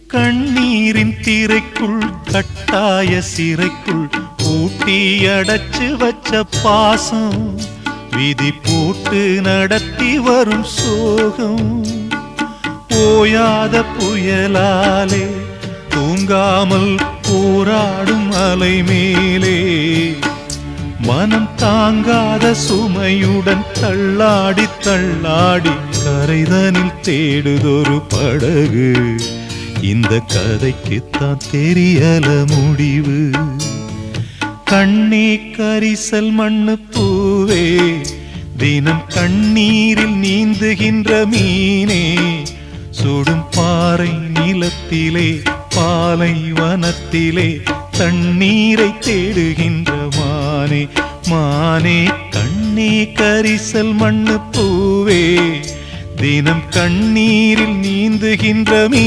கண்ணீரின் திரைக்குள் கட்டாய சிறைக்குள் பூட்டி அடைச்சு வச்ச பாசம் விதி போட்டு நடத்தி வரும் சோகம் ஓயாத புயலாலே தூங்காமல் போராடும் அலை மேலே மனம் தாங்காத சுமையுடன் தள்ளாடி தள்ளாடி கரைதனில் தேடுதொரு படகு இந்த கதைக்குத்தான் தெரியல முடிவு கண்ணே கரிசல் மண்ணு பூவே தினம் கண்ணீரில் நீந்துகின்ற மீனே சுடும் பாறை நிலத்திலே பாலை வனத்திலே தண்ணீரை தேடுகின்ற மானே மானே கண்ணே கரிசல் மண்ணு பூவே தினம் கண்ணீரில் நீந்துகின்ற மீனே